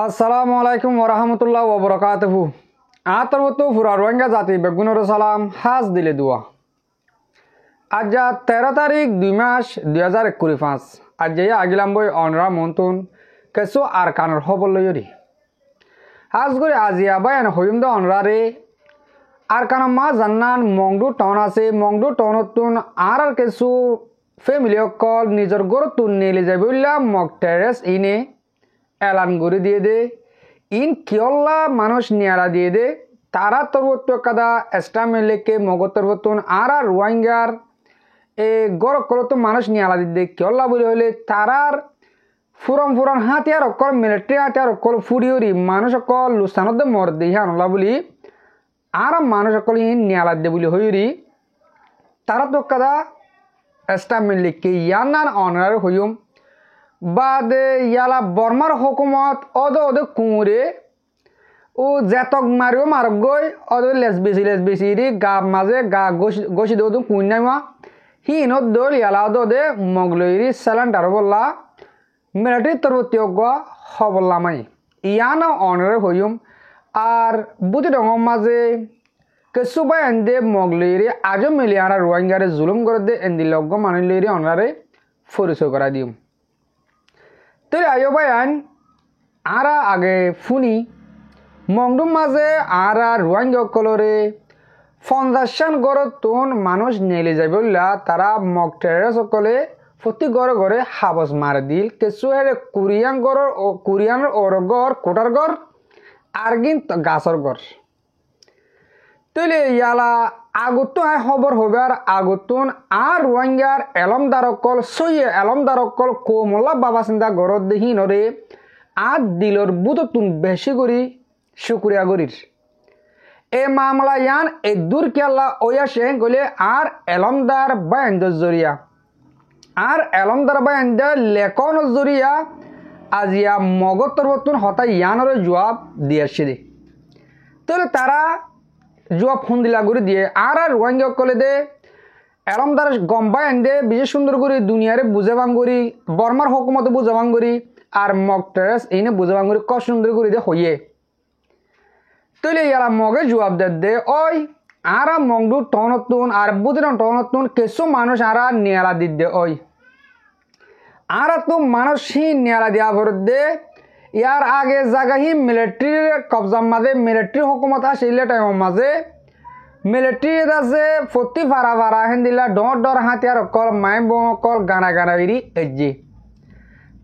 আসসালামু আলাইকুম ওরহামতুল্লাহ ওবরাকাতুহু। আতরবতু ফুরা রোহিঙ্গা জাতি বেগুনের সালাম হাজ দিলে দুয়া। আজ 13 তারিখ 2 মাস 2025 আজ আগিলাম বই অনরা মন্তুন কেসু আর কানর খবর লইরি হাজ করে আজিয়া বায়ান হইম দা অনরারে আর কান মা জান্নান মংডু টাউন আছে মংডু টাউনতুন আর কেসু ফ্যামিলি কল নিজর গরতুন নেলে যাইবুল্লা মক টেরেস ইনে এলান করে দিয়ে দে ইন কিয়ল্লা মানুষ নিয়ালা দিয়ে দে তারা তরবত কাদা এস্টামেলেকে মগতরবতুন আর রোহিঙ্গার এ গর করতো মানুষ নিয়ালা দিয়ে দে কিয়ল্লা বলে হলে তারার ফুরন হাতিয়ার অকল মিলিটারি হাতিয়ার অকল ফুরিয়রি মানুষ অকল লুসানত মর দিয়ে আনলা বলি আর মানুষ অকল ইন নিয়ালা দে বলি হইরি তারা তো কাদা এস্টামেলেকে ইয়ানান অনার হইম বাদে ইয়ালা বর্মার হুকুমত অদ কুঁড়ে ও জেতক মারিও মারক গই অদ লেসবেসি রি গা মাঝে গা গসি দো কুঁড় নাইমা হিনত দল ইয়ালা দে মগলইরি স্যালেন্ডার বললা মিলিটারি তরবতীয় হবল্লামাই ইয়ানা অনারে হইম আর বুঝি দङ মাঝে কিছু বাই এন্দে মগলইরি আজও মিলিয়ানা রোহিঙ্গারে জুলুম করে দে এন্দি লগ্গ মানিলইরি অনারে পরিচয় করা দিম তেলে আয়ো বায়ান আরা আগে ফুনি মংডুম মাঝে আরা রোহিঙ্গা কলরে 50 গড়তুন মানুষ নেলে যাই বললা তারা মক টেরেস সকলে প্রতি ঘরে ঘরে হাবস মার দিল কিছু হেরে কুরিয়ানের ওর ঘর কোটার ঘর আর কিন্তু গাছর ঘর তেলে ইয়ালা আগতুন খবর হবে আর আগতুন আর রোহিঙ্গার এলমদারকল সইয়ে এলমদারকল কোমলা বাবা চিন্তা ঘরত দেখি নরে আর দিলর বুততুন বেশি করি শুক্রিয়া করির এ মামলা ইয়ান এ দূর কেলা ওয়া সে গলে আর এলমদার বায়ান্দ জরিয়া আর এলমদার বায়ান্দ লেখন জরিয়া আজিয়া মগতর বতুন হতা ইয়ানর জবাব দিয়েছে দে তাহলে তারা জবাব ফোন দিলা করে দিয়ে আর রোহিঙ্গা কলে দে এলমদার গম্বাই আনদে বিশেষ সুন্দর করে দুনিয়ারে বুঝাবাং করি বর্মার হুকুমতে বুঝাবাং করি আর মক টেরেস এনে বুঝাবাং করি কষ্ট সুন্দর করে দে হইয়ে তৈলে ইয়ারা মগে জবাব দে ওই আর মংডু টনতুন আর বুদিন টনতুন কিছু মানুষ আর নিয়ালা দিত দে ওই আর তো মানুষ হি নিয়ালা দিয়া ভরত দে ইয়ার আগে জায়গাহি মিলিটারির কবজার মাঝে মিলিটারি হুকুমত আসলে টাইমের মাঝে মিলিটারি আছে ফতি ফারা হেন দিলা ডর হাতিয়ার অকল মাই বকল গানা এরি এজি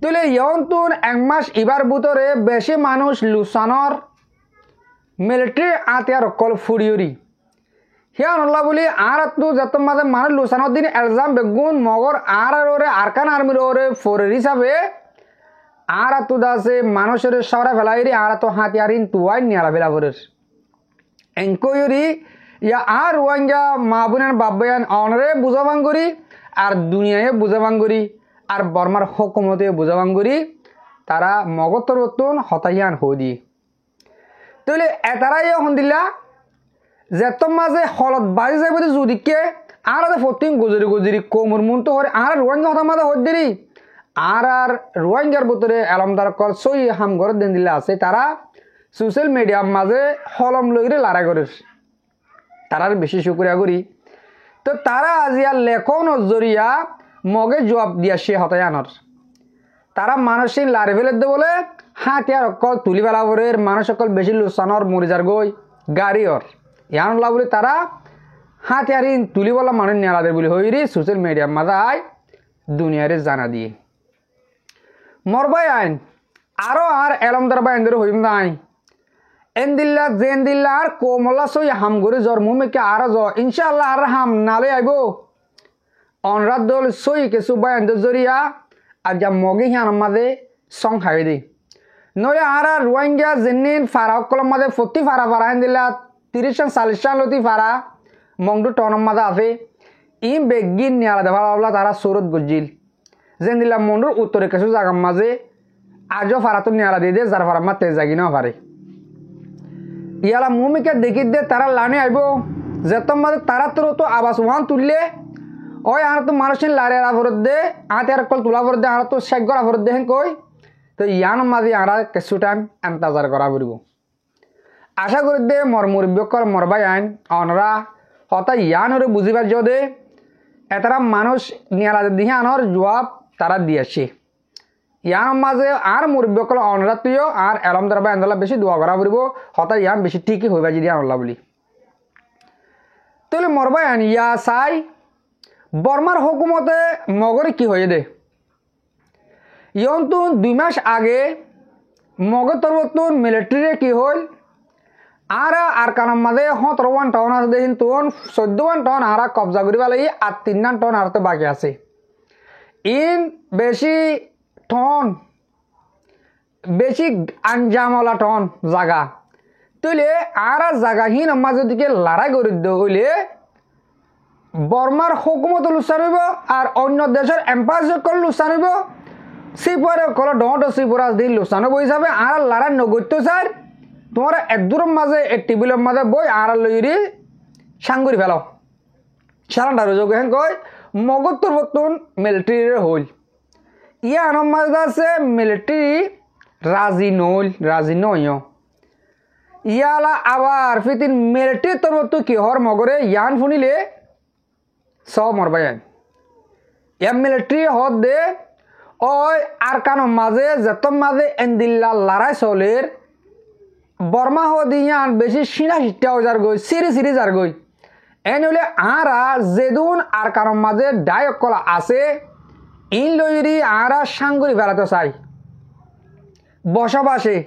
তুলে ইয়ন্তুন 1 মাস ইবার ভিতরে বেশি মানুষ লুসানর মিলিটারি হাতিয়ার অকল ফুরিয়রি হিয়া নল্লা বলি আর তো যত মাঝে মানুষ লুসানোর দিন এলজাম বেগুন মগর আর ওরে আরকান আর্মির ওরে ফোরের হিসাবে আর তো দাসে মানুষের সরা ফেলাইরি আর তো হাতিয়ারিন তুয়াই নিয়ালা ফেলা ফোরের এনকোয়রি ইয়া আর রোহিঙ্গা মা বোনের বাব্বায়ান অনরে বুঝাবাং করি আর দুনিয়ায় বুঝাবাং করি আর বর্মার হুকুমতে বুঝাবাং করি তারা মগতর নতুন হতাইয়ান হদি তাহলে এতারাই এখন দিলা যেত মাঝে হলত বাজি যাবে যদিকে আর ফতিম গজরি কোমর মুন তো হরে আর রোহিঙ্গা হতা মাঝে হদ দেরি আর রোহিঙ্গার ভিতরে এলমদার কল সই হামগর দেন দিলা আছে তারা সোশ্যাল মিডিয়ার মাঝে হলম লইরে লড়াই করে তারার বেশি শুক্রিয়া করি তো তারা আজিয়া লেখন জরিয়া মগে জবাব দিয়া সে হতায়ানর তারা মানুষের লারে ফেলে দে বলে হাতিয়ার অকল তুলি বেলা ভরের মানুষ অকল বেশি লুসানর মরিজার গই গাড়ির ইয়ানলা বলে তারা হাতিয়ারিন তুলি বলা মানুষ নেলাদের বলে হইরি সোশ্যাল মিডিয়ার মাঝে আয় দুনিয়ারে জানা দিয়ে মরবাই আইন আরো আর এলমদার বা এন্দের হইম নাই এন্দিল্লা জেন্দিল্লা আর কোমলা সই হাম করে জ্বর মুমেকে আর জ ইনশাআল্লাহ আর হাম নালে আইব অনরাত দল সই কিছু বা এন্দের জরিয়া আর যা মগে হিয়ান মাঝে সং খাই দি নয় আর রোহিঙ্গা জেনিন ফারা কলম মাঝে ফতি ফারা হেন দিল্লা 30-40 লতি ফারা মংডু টনম মাঝে আছে ই বেগিন নিয়ালা দেবা বাবলা তারা সুরত গজিল যেন দিলা মন্ডুর উত্তরে কিছু জায়গার মাঝে আজও ফারা তো নিয়ালা দিয়ে দে যার ফারা মাতে জাগি না পারে ইয়ালা মুমিকে দেখি দে তারা লানে আইব যেতম মাঝে তারা তো আবাস ওয়ান তুললে ওই আর তো মানুষের লারে ফরত দে আতে আর কল তোলা ফরত দে আর তো শেখ করা ফরত দে কই তো ইয়ান মাঝে আর কিছু টাইম এন্তাজার করা পড়ব আশা করি দে মর মুরব্বকল মরবাই আইন অনরা হতা ইয়ানরে বুঝিবার যদি এতারা মানুষ নিয়ালা দিহে আনর জবাব তারা দিয়েছে ইয়ার মাঝে আর মুরব্বকল অনরা তুইও আর এলমদার বা এন্দলা বেশি দোয়া করা পড়ব হতা ইয়ান বেশি ঠিকই হইবা যদি আনলা বলি তাহলে মরবাই আইন ইয়া চাই বর্মার হুকুমতে মগরে কি হয়ে দে ইয়ন্তু 2 মাস আগে মগর তরবতুন মিলিটারি কি হল আর কানার মাঝে 17 টন আছে দেখুন তোন 14 টন আর কবজা করিবা লাগি আর 3 টন আর তো বাকি আছে ইন বেশি টন বেশি আঞ্জামলা টন জায়গা তুলে আর জায়গাহীন মাঝে দিকে লড়াই করে হইলে বর্মার হুকুমত লুচান হইব আর অন্য দেশের এম্পায়ার কল লুচান হইব সিপরে কল ডট সিপরা দিন লুচান হইব হিসাবে আর লড়াই নগত্য স্যার তোমার একদূর মাঝে টেবিলের মাঝে বই আর লইরি সাঙ্গুরি ফেলাও সারান্ডার যোগ হেন কয় মগত্তর বর্তন মিলিটারি হইল ইয়া আনম মাঝে আছে মিলিটারি রাজি নয় ইয়ালা আবার ফিতিন মিলিটারি তরবত কি হর মগরে ইয়ান শুনিলে সব মরবাই ইয়া মিলিটারি হদ দে ওই আর কানোর মাঝে যেতম মাঝে এন্দিল্লা লড়াই চলের বর্মা হদিয়ান বেশি সিনা সিটা যার গই সিরি যার গই এন হলে আরা যেদুন আর কারণ মাঝে ডায়ক কলা আছে ইন লইরি আরা সাঙ্গুরি ফেলাতে চাই বসবাসে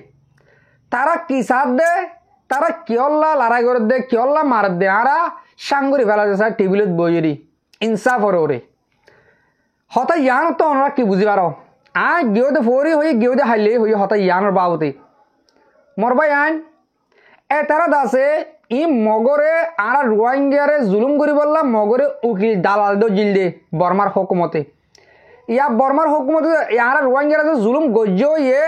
তারা কি সাথ দে তারা কিয়ল্লা লড়াই করে দে কিয়ল্লা মার দে আরা সাঙ্গুরি ফেলাতে চাই টেবিলত বইরি ইনসাফ ওরে হতা ইয়ান তো ওনারা কি বুঝি পারো গিয়েতে ফরি হই গিয়েতে হাইলে হই হতা ইয়ানোর বাবতে মরবাই আইন তারা দাসে ই মগরে আর রোহিঙ্গারে জুলুম করি বললাম মগরে উকিল দালাল দো জিল দে বর্মার হুকুমতে ইয়া বর্মার হুকুমতে আর রোহিঙ্গারে যে জুলুম গজ্য ইয়ে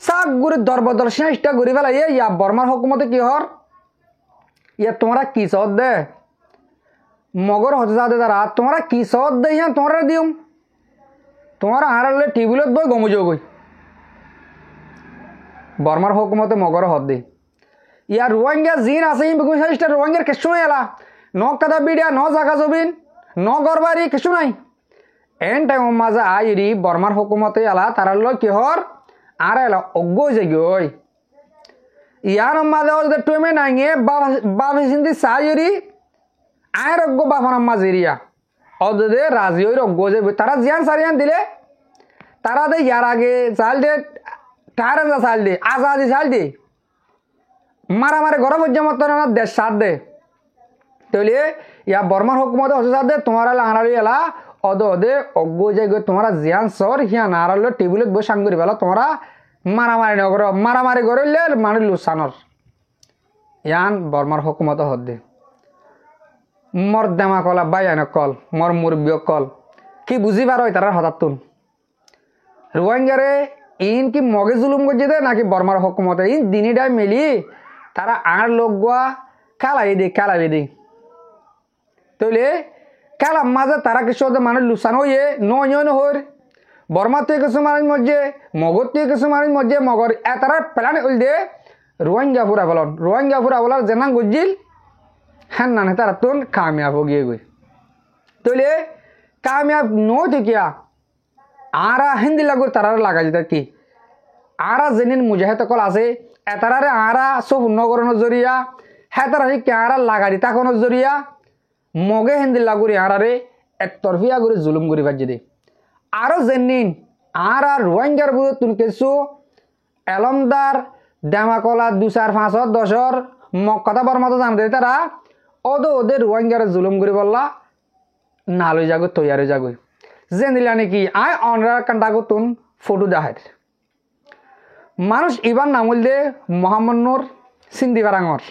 সাক গুরি দরবদর চেষ্টা করি ফেলা ইয়া বর্মার হুকুমতে কি হর ইয়া তোমরা কি সদ দে মগর হতে যাতে তারা তোমরা কি সদ দে ইয়া তোমরা দিও তোমার হারালে টেবিলত বই গমুজ গই বর্মার হুকুমতে মগর হদ দে ইয়ার রোহিঙ্গা জিন আছে বেগুন সাইজটা রোহিঙ্গার কিছু নাই এলা ন কাদা বিডিয়া ন জাগা জবিন ন গরবারি কিছু নাই এন টাইম মাঝে আইরি বর্মার হুকুমতে এলা তারা লো কি হর আর এলা অজ্ঞ যে গই ইয়ার মাঝে ওদের টুমে নাইয়ে বাবি সিন্দি সাইরি আয়ের অজ্ঞ বাফান মাঝে এরিয়া অদে রাজি ওই অজ্ঞ যে তারা জিয়ান সারিয়ান দিলে তারা দে ইয়ার আগে চাল দে টায়ারে চাল দে আজাদি চাল দে মারামারি ঘর পর্যন্ত দেশ সাথ দে তাহলে ইয়া বর্মার হুকুমতে হচ্ছে সাথ দে তোমার আড়ালি এলা অদে অজ্ঞ যে তোমরা জিয়ান সর হিয়া নাড়ালো টেবিলত বই সাং করি পেলা তোমরা মারামারি নগর মারামারি করলে মানে লুসানর ইয়ান বর্মার হুকুমতে হদ দে মর দেমা কলা বাইয়ান কল মর মুরব্বী কল কি বুঝি পারো তারা হঠাৎ তুন রোহিঙ্গারে ইন কি মগে জুলুম করছে দে নাকি বর্মার হুকুমতে ইন দিনিটাই মিলি তারা আর লোক গোয়া খেলাই দে তাহলে খেলার মাঝে তারা কিছু মানে লুসান হয়ে নয় হর বর্মার থেকে কিছু মানুষ মধ্যে মগর থেকে কিছু মানুষ মধ্যে মগর তারা প্ল্যান হল দে রোহিঙ্গা ফুরা ফেলন রোহিঙ্গা ফুরা বলার জেনা গজিল হ্যাঁ না তারা তোন কামিয়াব গিয়ে গই তাহলে কামিয়াব নয় দেখিয়া আরা হিন্দি লাগুর তারা লাগা যেত কি আরা যেনিন মুজাহিদ কল আছে এতারারে আরা সব নগরণের জরিয়া হ্যাঁ তারা আরা লাগারি তাকনের জরিয়া মগে হিন্দি লাগুরি আরারে একতরফিয়া করে জুলুম করি বাজি দে আরো যেনিন আর রোহিঙ্গার বুধ তুন কিছু এলমদার দেমাকলা 2-4-5-10 কথা বর্মাতো জান দে তারা ওদের রোহিঙ্গারে জুলুম করি বললা না লই যাগো তৈয়ারে যাগো যে নিলা নাকি আয় অনরা কান্ডাগো তুন ফটো দেখায় মানুষ ইবার নামল দে মোহাম্মদ নূর সিন্ধি বারাঙর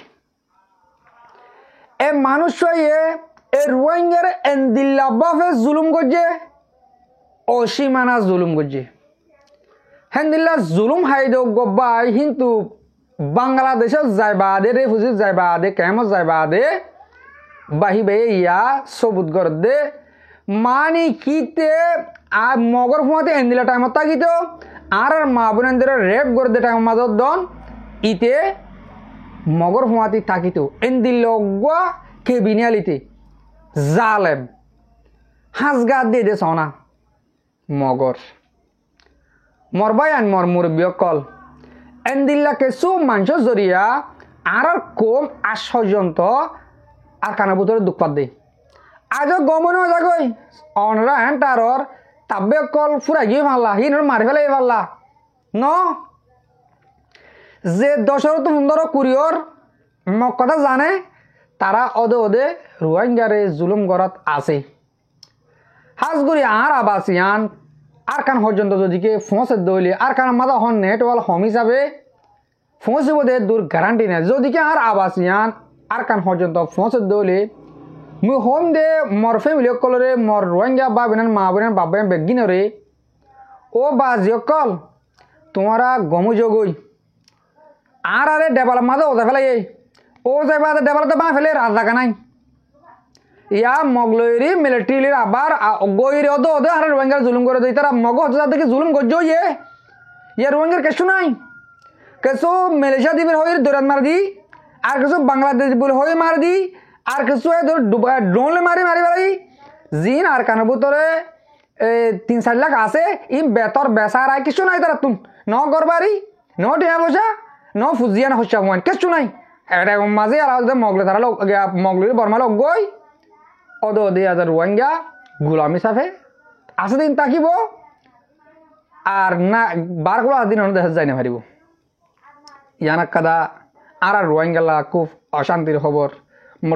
এ মানুষ এ রোহিঙ্গার এন্দিল্লা বাফে জুলুম করছে অসীমানা জুলুম করছে হেন্দিল্লা জুলুম হাই দো গব্বাই কিন্তু বাংলাদেশত যাই বাদে রেফুজিত যাই বাদে কেমত যাই বাদে বাহিবে ইয়া সবুত গর দে মানে কিতে আর মগর ফুমাতে এন্দিলা টাইমত তাকিত আর মা বোনেন্দ্র রেপ করে দে টাইম মাজত দন ইতে মগর ফুমাতি থাকিত এন্দিল কে বিনিয়ালিতে জালেম হাঁসগা দিয়ে দে সনা মগর মরবাই আন মর মুরব্বী কল এন্দিল্লা কেসু মাংস জরিয়া আর কম আশ্চর্যন্ত আর কানের ভিতরে দুঃখ পাত দে আজ গমন যাগই অনরা হ্যান তারর তাব্বে কল ফুরাই গিয়ে ভাল্লা হিনর মারি ফেলাই ভাল্লা ন যে দশরথ সুন্দর কুরিয়র কথা জানে তারা অদে অদে রোহিঙ্গারে জুলুম গরত আছে হাজগুড়ি আর আবাসিয়ান আর কান পর্যন্ত যদিকে ফোঁসে দইলে আর কান মাদা হন নেটওয়াল হম হিসাবে ফোঁসিব দে দূর গ্যারান্টি নেই যদিকে আর আবাসিয়ান আর কান পর্যন্ত ফোঁসে দইলে মুই হোম দে মর ফ্যামিলি কলরে মর রোহিঙ্গা বা বেনান মা বেনান বাবা বেগিনরে ও বা জিয়কল তোমারা গমু জগই আর আরে ডেভেলপ মাদে ওদা ফেলাই ও যাইবা ডেভেলপতে বা ফেলে রাজা নাই ইয়া মগলইরি মিলিটারির আবার গইরে অদ অদে আর রোহিঙ্গার জুলুম করে দেই তারা মগ হচ্ছে তাদেরকে জুলুম করছো ইয়ে রোহিঙ্গার কিছু নাই কিছু মালয়েশিয়া দ্বীপের হয়ে দৌড়াত মার দি আর কিছু বাংলাদেশ বলে হয়ে মার দি আর কিছু ড্রোন মারি মারি মারি জিন আর কানের ভিতরে 3-4 লাখ আছে ই বেতর বেসার আর কিছু নাই তারা তুম ন গরবারি ন টিয়া পয়সা ন ফুজিয়া না হচ্ছে কিছু নাই এটা মাঝে আর মগলে তারা মগলের বর্মা লোক গই অদ অদে হাজার রোহিঙ্গা গুলামি সাফে আছে দিন তাকিব আর না বারগুলো দিন দেখা যায় না পারিব ইয়ানা কাদা আর রোহিঙ্গালা খুব অশান্তির খবর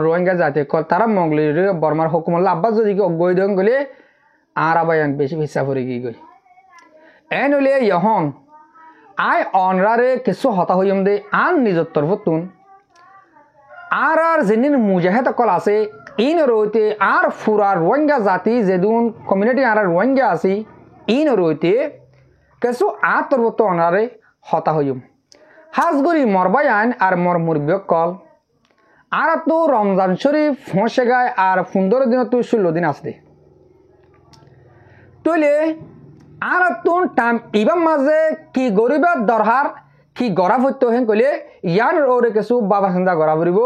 রোহিঙ্গা জাতি তারা মগলের বর্মার হুকুমল্লা আব্বাস যদি গই দেন গেলে আর আবায়ান বেশি ভিসা পড়ে গিয়ে গই এন হলে ইহন আই অনরারে কিছু হতা হইম দে আন নিজের তরফতুন আর যেদিন মুজাহেদ কল আছে ইন রইতে আর ফুরা রোহিঙ্গা জাতি যেদিন কমিউনিটি আর রোহিঙ্গা আছি ইন রইতে কিছু আর তরফত অনারে হতা হইম হাজগুড়ি মরবাই আইন আর মর মুরব্বী কল আর তো রমজান শরীফ ফসে গায় আর 15 দিন তো 16 দিন আসতে তুইলে আর তুন টাইম ইবার মাঝে কি গরিবের দরহার কি গড়া ফুটতে হেন কইলে ইয়ার ওরে কিছু বাবা চিন্তা গড়া ফুরিব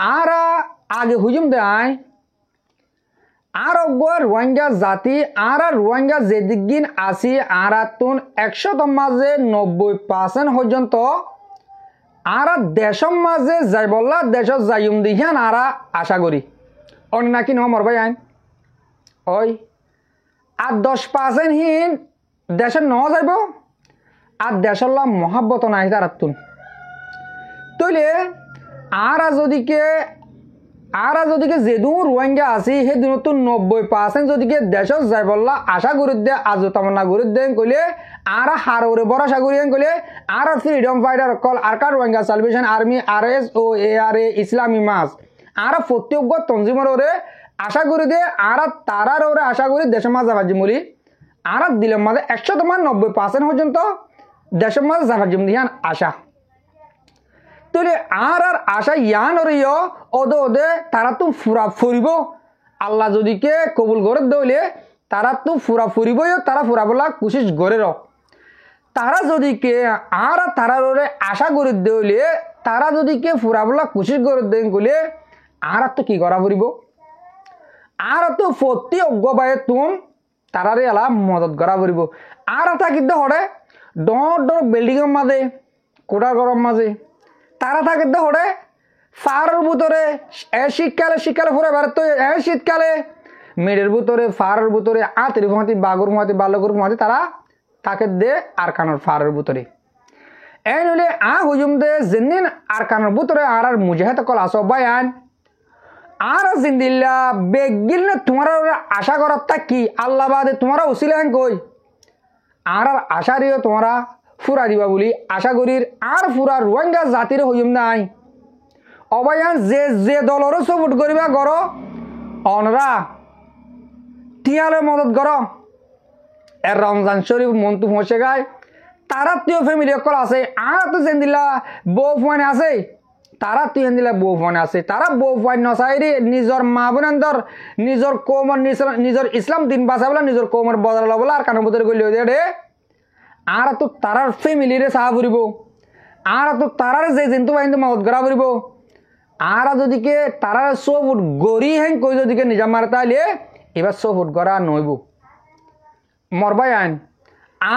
আর আগে হুজুম দে আই আর রোহিঙ্গা জাতি আর রোহিঙ্গা যেদিন আসি আর তুন 100 মাঝে 90% পর্যন্ত আর দেশের মাঝে যাই বললা দেশত যাইম দিহান আর আশা করি অন্য নাকি ন মরবাই আইন ওই আর 10% হিন দেশে ন যাইব আর দেশের মহাব্বত নাই তার তুন তইলে আর যদিকে যেদিন রোহিঙ্গা আছি সেই দিনত 90% যদিকে দেশত যাই বললা আশা করি দে আজ তামনা করি দেন কইলে আর হাররে ভরসা করি কইলে আর ফ্রিডম ফাইটার কল আর কার রোহিঙ্গা সালভেশন আর্মি RS ও ARA ইসলামী মাস আর প্রত্যেক তঞ্জিমর ওরে আশা করি দে আর তারার ওরে আশা করি দেশের মাঝে যাবাজিম বলি আর দিলের মাঝে 100% পর্যন্ত দেশের মাঝে যাবাজিম দিয়ান আশা তুই আর আশা ইয়ান ওরে ওদে ওদে তারা তো ফুরা ফুরিব আল্লাহ যদিকে কবুল করে দইলে তারা তো ফুরা ফুরিবই তারা ফুরা বলা কোশিশ করে তারা যদিকে আর তারার ওরে আশা করে দইলে তারা যদিকে ফুরা বলা কোশিশ করে দেন গলে আর তো কি করা ফুরিব আর তো প্রতি অজ্ঞবায়ে তুম তারারে এলা মদত করা ফুরিব আর তা কিন্তু হরে ডর বিল্ডিংয়ের মাঝে কোটার গরম মাঝে তারা থাকে হরে ফারের ভিতরে শীতকালে ফুরে বেড়াতো শীতকালে মেয়ের ভিতরে ফারের ভিতরে আতের ঘুমাতি বাগুর ঘুমাতি বালকুর ঘুমাতি তারা তাকে দে আর কানোর ফারের ভিতরে এই নইলে হুজুম দে যেদিন আর কানোর ভিতরে আর মুজাহেদ কল আসো বায়ান আর জিন্দিল্লা বেগিল না তোমার আশা করার তা কি আল্লাহ বাদে তোমারা উসিলেন কই আর আশারিও তোমরা ফুরা দিবা বলি আশা করির আর ফুরা রোহিঙ্গা জাতির হইম নাই অবায়ান যে দলরও সপোর্ট করিবা গর অনরা টিয়ালে মদত গর এর রমজান শরীফ মন্তু ফসে গায় তারা তুই ফ্যামিলি অকল আছে আর তো যেন দিলা বউ ফুয়ানে আছে তারা তুই হেন দিলা বউ ফুয়ানে আছে তারা বউ ফুয়ান নচাইরি নিজর মা বোনেন্দর নিজর কৌমর নিজর ইসলাম দিন বাঁচাবলা নিজর কৌমর বদল লবলা আর কানের ভিতরে গলি দে আর তো তারার ফ্যামিলিরে চাহা ফুরিব আর তো তারার যে যেন্তু বাহিনী মদত করা ফুরিব আর যদিকে তারার 100 ফুট গড়ি হেন কই যদিকে নিজা মারে তাইলে এবার 100 ফুট গড়া নইব মরবাই আইন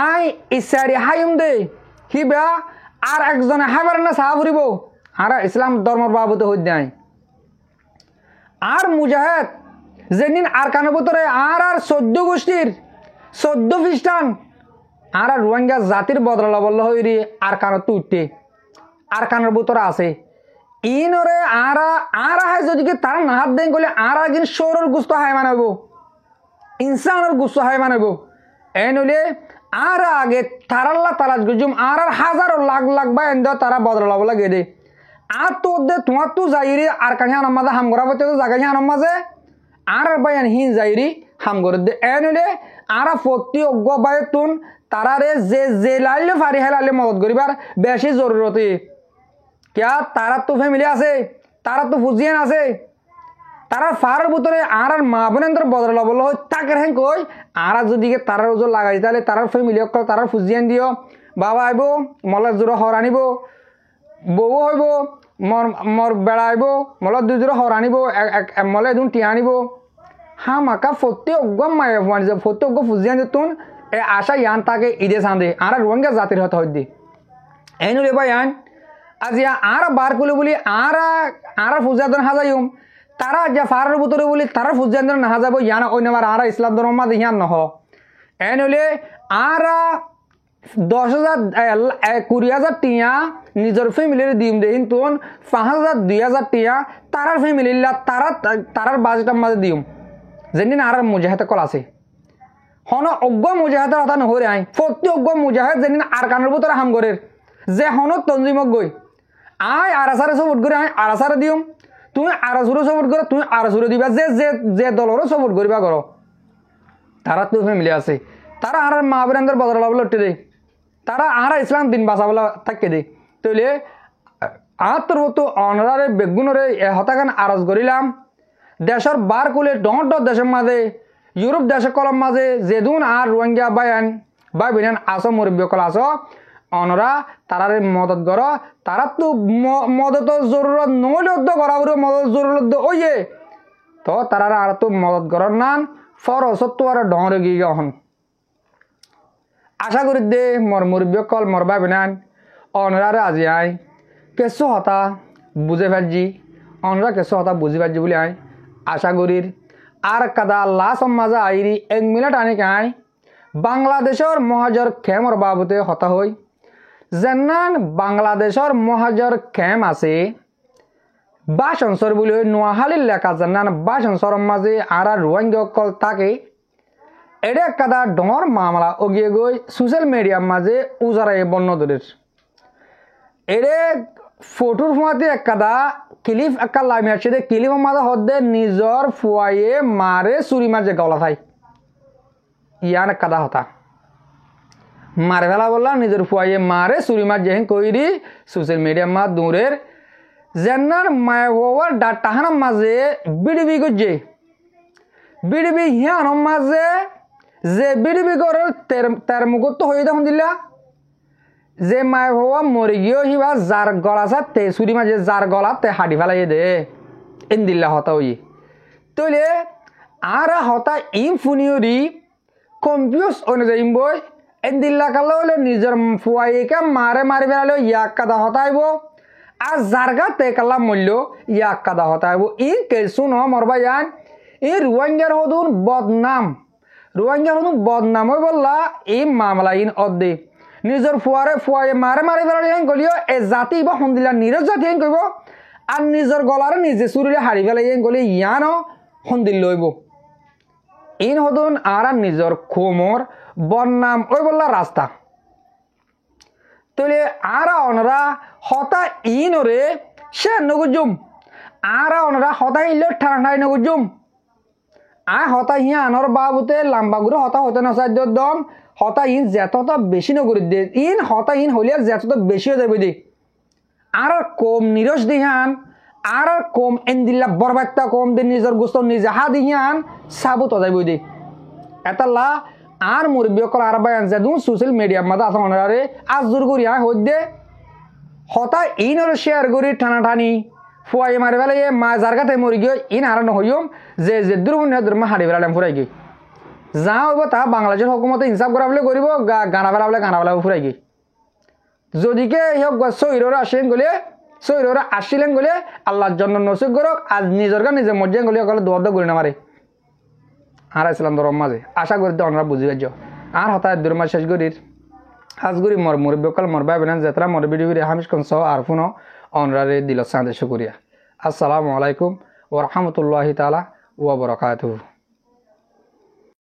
আই ইসারি হাইম দে হিবা আর একজনে হাইবার না চাহা ফুরিব আর ইসলাম ধর্মর বাবুতে হই দেয় আর মুজাহিদ যেদিন আর কানের ভিতরে আর 14 গোষ্ঠীর 14 খ্রিস্টান আর রোহিঙ্গা জাতির বদলা বলল হইরি আর কানত উঠতে আর কানের ভিতরে আছে ইনরে আর হাই যদি তারা না হাত দেন গলে আর একদিন সৌরর গুস্ত হাই মানাবো ইনসানের গুস্ত হাই মানাবো এই নইলে আর আগে তারাল্লা তারাজ গুজুম আর হাজারো লাখ লাখ বা এন্দ তারা বদলা বলা গে দে আর তো দে তোমার তো যাইরি আর কাহি আনার মাঝে হাম করা বলতে তো জায়গায় আনার মাঝে আর বায়ান হিন যাইরি হাম করে দে এই নইলে আর প্রতি অজ্ঞ বায়ে তুন তারারে যে লাইলে ফারি হেলাইলে মদত করিবার বেশি জরুরতি क्या तारा तो फैमिली আছে তারা তো ফুজিয়ান আছে তারা ফার ভিতরে আর মা বোনেন্দর বদলা বলো তাকে হেন কই আর যদি তারার ওজন লাগাই তাহলে তারার ফ্যামিলি অকল তারার ফুজিয়ান দিও বাবা আইব মলা জোর হর আনিব বউ হইব মর বেড়া আইব মলা দুই জোর হর আনিব মলে দুন টিয়া আনিব হা মাকা ফতে অগম মায় ফুয়ান যে ফতে অগ ফুজিয়ান যেতুন এ আশা ইয়ান তাকে ইদে সান্দে আর রোহিঙ্গা জাতির হতে হইদি এইনু রে ভাই আন আজিয়া আর বার কলি বলি আর ফুজাদন হাজাইম তারা যে ফারের ভিতরে বলি তারা ফুজাদন না হাজাবো ইয়ানা অন্যবার আর ইসলাম ধর্ম মাঝে ইয়ান নহ এ নইলে আর 10,000 20,000 টিয়া নিজের ফ্যামিলির দিম দেহিন তুন 5,000 2,000 টিয়া তারার ফ্যামিলি তারার বাজেটের মাঝে দিম যেদিন আর মুজাহিদ কল আছে হন অজ্ঞ মুজাহিদের কথা নহরে আই প্রতি অজ্ঞ মুজাহিদ যেদিন আর কানের ভিতরে হাম করে যে হন তঞ্জিমক গই আই আরাসারে সপোর্ট করে আই আরাসারে দিম তুমি আরাসুরে সপোর্ট করে তুমি আরাসুরে দিবা যে যে যে দলরও সপোর্ট করিবা করো তারা তো ফ্যামিলি আছে তারা আর মা বোনেদের বদলা বলে উঠে দেয় তারা আর ইসলাম দিন বাঁচাবলা থাকে দেয় তৈলে আর তোর হতো অনরারে বেগুনরে হতাকান আরজ করিলাম দেশের বার কুলে ডট দেশের মাঝে ইউরোপ দেশের কলম মাঝে যেদুন আর রোহিঙ্গা বায়ান বা বিনান আসো মুরব্বী কল আসো অনরা তারারে মদত কর তারা তো মদত জরুরত নহলেও তো করা মদত জরুরত ওইয়ে তো তারা আর তো মদত করার নান ফরসত্ব আর ডরে গিয়ে হন আশা করি দে মর মুরব্বী কল মর বা বিনান অনরারে আজি আই কেসো হতা বুঝে পারছি অনরা কেসো হতা বুঝি পারছি বলে আই আশা করির আর কাদা লা সমাজা আইরি 1 মিনিট আনি কাই বাংলাদেশের মহাজর খেমর বাবুতে হতা হই যেনান বাংলাদেশের মহাজর খেম আছে বাসনসর বলে নোয়াহালির লেখা যেনান বাসনসর মাঝে আর রোহিঙ্গা কল থাকে এটা কাদা ডর মামলা ওগিয়ে গই সোশ্যাল মিডিয়ার মাঝে উজারাই বন্যদরের এরে ফটোর ফোঁয়াতে একাদা ক্লিপ একা লামি আসছে ক্লিপের মাঝে হদ্দে নিজর ফুয়াইয়ে মারে চুরি মাঝে গলা থাই ইয়ান একাদা হতা মারে ফেলা বললাম নিজের ফুয়াইয়ে মারে চুরি মাছ যেহেন কইরি সোশ্যাল মিডিয়ার মাঝ দূরের যেনার মায় বাবার ডাটাহানার মাঝে বিডিবি করছে বিডিবি হিয়ানোর মাঝে যে বিডিবি করে তের মুখত হয়ে তখন দিলা যে মায় বাবা মরে গিয়েও হিবা যার গলা তে চুরি মাঝে যার গলা তে হাঁটি ফেলাই দে এন দিল্লা হতা হই তৈলে আর হতা ইম ফুনিয়রি কম্পিউস অনুযায়ী বই এন দিল্লা কালো হলে নিজের ফুয়াইকে মারে মারি ফেলালো ইয়াক কাদা হতাইব আর জারগা তে কালা মূল্য ইয়াক কাদা হতাইব ই কেসু ন মরবা ইয়ান ই রোহিঙ্গার হদুন বদনাম হই বললা এই মামলা ইন অদ্দে নিজের ফুয়াইয়ে মারে মারি ফেলালো ইয়ান গলিও এ জাতি বা সন্দিলা নিরজ জাতি ইয়ান কইব আর নিজের গলারে নিজে চুরিলে হারি ফেলাই ইয়ান গলি ইয়ানো সন্দিল লইব ইন হদুন আর নিজের খোমর বন্নাম ওই বললা রাস্তা তৈলে আর অনরা হতা ইনরে সে নগুজুম আর অনরা হতা ইলে ঠান্ডাই নগুজুম আ হতা হিয়া আনর বাবুতে লাম্বা গুরু হতা হতে না সাহায্য দম হতা ইন যেতটা বেশি নগরী দে ইন হতা ইন হলিয়া যেতটা বেশিও যাবে দি আর কম নিরস দিহান আর কম এন্দিল্লা বরবাদটা কম দে নিজের গোস্ত নিজে হা দিহান সাবুত যাইব দি এতাল্লা আর মুরব্বী কল আর বায়ান যেদুন সোশ্যাল মিডিয়ার মধ্যে আছে অনারে আজ জোর করি হইদে হতা ইন ওর শেয়ার করি টানাটানি ফুয়াই মারি ফেলে মা যার কাছে মরি গিয়ে ইন আর নহইম যে দুর্মা হারি ফেলাম ফুরাই গিয়ে যা হইব তা বাংলাদেশের হকুমতে ইনসাফ করা বলে করিব গানা ফেলা ফুরাই গিয়ে যদিকে ইহক সৈররা আসেন গলে সৈররা আসছিলেন গলে আল্লাহর জন্য নসিব করক আজ নিজের গা নিজে মজ্জান গলে কলে দোয়াদ করি না মারে আর আসলাম ধরম মাঝে আশা করি তো অনরা বুঝি পারছ আর হঠাৎ দুর্মা শেষ করির আজ করি মর মুরব্বী কাল মর ভাই বোন যেতরা মর ভিডিও হামিশ কনস আর ফোন অনরারে দিল সাঁদে শুকরিয়া আসসালামু আলাইকুম ওয়া রাহমাতুল্লাহি তাআলা ওয়া বারাকাতুহু।